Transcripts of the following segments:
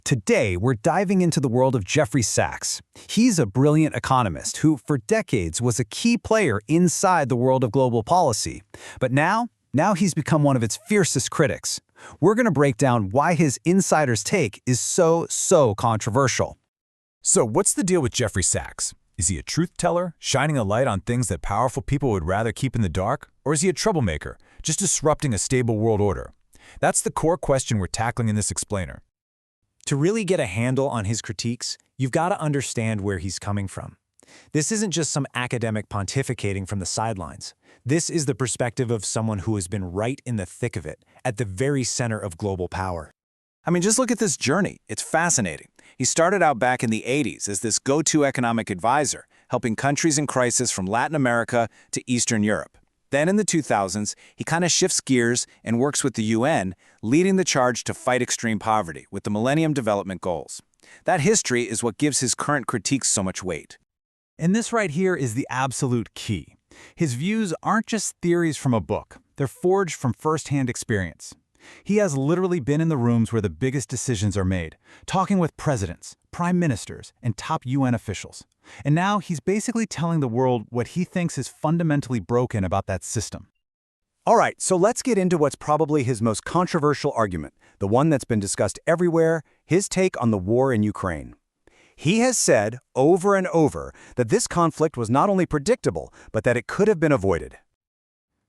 Today, we're diving into the world of Jeffrey Sachs. He's a brilliant economist who, for decades, was a key player inside the world of global policy. But now he's become one of its fiercest critics. We're going to break down why his insider's take is so controversial. So what's the deal with Jeffrey Sachs? Is he a truth teller, shining a light on things that powerful people would rather keep in the dark? Or is he a troublemaker, just disrupting a stable world order? That's the core question we're tackling in this explainer. To really get a handle on his critiques, you've got to understand where he's coming from. This isn't just some academic pontificating from the sidelines. This is the perspective of someone who has been right in the thick of it, at the very center of global power. I mean, just look at this journey. It's fascinating. He started out back in the 80s as this go-to economic advisor, helping countries in crisis from Latin America to Eastern Europe. Then in the 2000s, he kind of shifts gears and works with the UN, leading the charge to fight extreme poverty with the Millennium Development Goals. That history is what gives his current critiques so much weight. And this right here is the absolute key. His views aren't just theories from a book. They're forged from first-hand experience. He has literally been in the rooms where the biggest decisions are made, talking with presidents, prime ministers, and top UN officials. And now he's basically telling the world what he thinks is fundamentally broken about that system. All right, so let's get into what's probably his most controversial argument, the one that's been discussed everywhere, his take on the war in Ukraine. He has said over and over that this conflict was not only predictable, but that it could have been avoided.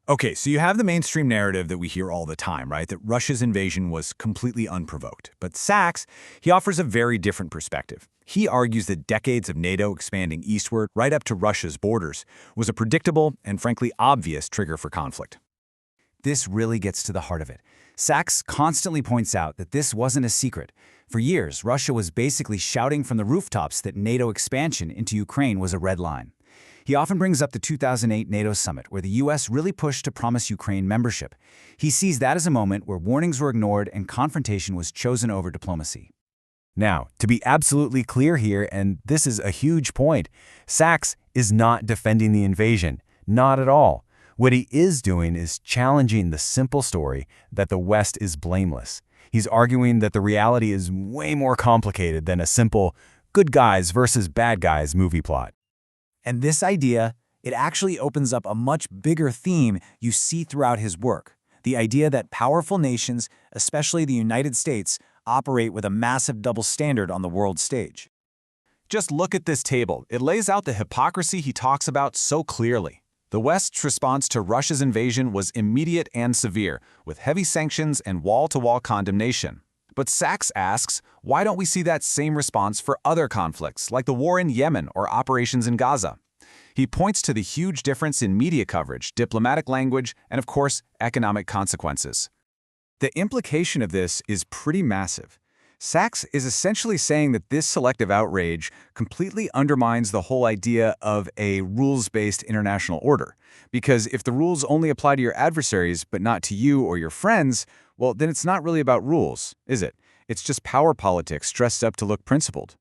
Okay, so you have the mainstream narrative that we hear all the time, right? That Russia's invasion was completely unprovoked. But Sachs, he offers a very different perspective. He argues that decades of NATO expanding eastward, right up to Russia's borders, was a predictable and frankly obvious trigger for conflict. This really gets to the heart of it. Sachs constantly points out that this wasn't a secret. For years, Russia was basically shouting from the rooftops that NATO expansion into Ukraine was a red line. He often brings up the 2008 NATO summit, where the U.S. really pushed to promise Ukraine membership. He sees that as a moment where warnings were ignored and confrontation was chosen over diplomacy. Now, to be absolutely clear here, and this is a huge point, Sachs is not defending the invasion. Not at all. What he is doing is challenging the simple story that the West is blameless. He's arguing that the reality is way more complicated than a simple good guys versus bad guys movie plot. And this idea, it actually opens up a much bigger theme you see throughout his work. The idea that powerful nations, especially the United States, operate with a massive double standard on the world stage. Just look at this table. It lays out the hypocrisy he talks about so clearly. The West's response to Russia's invasion was immediate and severe, with heavy sanctions and wall-to-wall condemnation. But Sachs asks, why don't we see that same response for other conflicts, like the war in Yemen or operations in Gaza? He points to the huge difference in media coverage, diplomatic language, and of course, economic consequences. The implication of this is pretty massive. Sachs is essentially saying that this selective outrage completely undermines the whole idea of a rules-based international order. Because if the rules only apply to your adversaries but not to you or your friends, well, then it's not really about rules, is it? It's just power politics dressed up to look principled.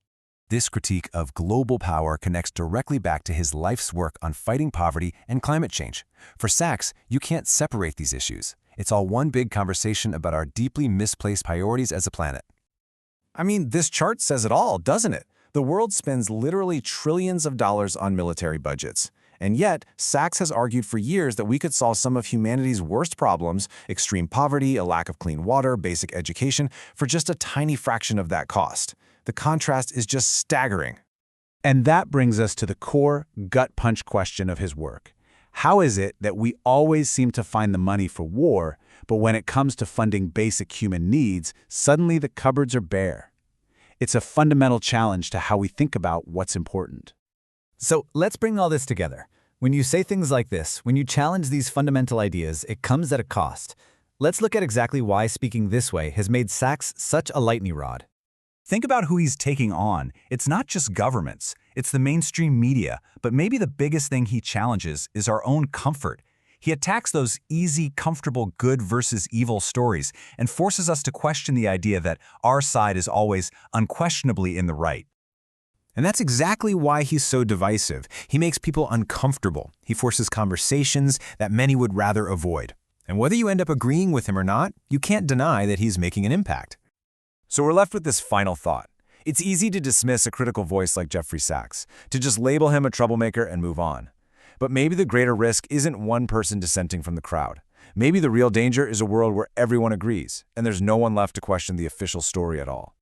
This critique of global power connects directly back to his life's work on fighting poverty and climate change. For Sachs, you can't separate these issues. It's all one big conversation about our deeply misplaced priorities as a planet. I mean, this chart says it all, doesn't it? The world spends literally trillions of dollars on military budgets. And yet, Sachs has argued for years that we could solve some of humanity's worst problems, extreme poverty, a lack of clean water, basic education, for just a tiny fraction of that cost. The contrast is just staggering. And that brings us to the core, gut-punch question of his work. How is it that we always seem to find the money for war, but when it comes to funding basic human needs, suddenly the cupboards are bare? It's a fundamental challenge to how we think about what's important. So let's bring all this together. When you say things like this, when you challenge these fundamental ideas, it comes at a cost. Let's look at exactly why speaking this way has made Sachs such a lightning rod. Think about who he's taking on. It's not just governments, it's the mainstream media, but maybe the biggest thing he challenges is our own comfort. He attacks those easy, comfortable good versus evil stories and forces us to question the idea that our side is always unquestionably in the right. And that's exactly why he's so divisive. He makes people uncomfortable. He forces conversations that many would rather avoid. And whether you end up agreeing with him or not, you can't deny that he's making an impact. So we're left with this final thought. It's easy to dismiss a critical voice like Jeffrey Sachs, to just label him a troublemaker and move on. But maybe the greater risk isn't one person dissenting from the crowd. Maybe the real danger is a world where everyone agrees, and there's no one left to question the official story at all.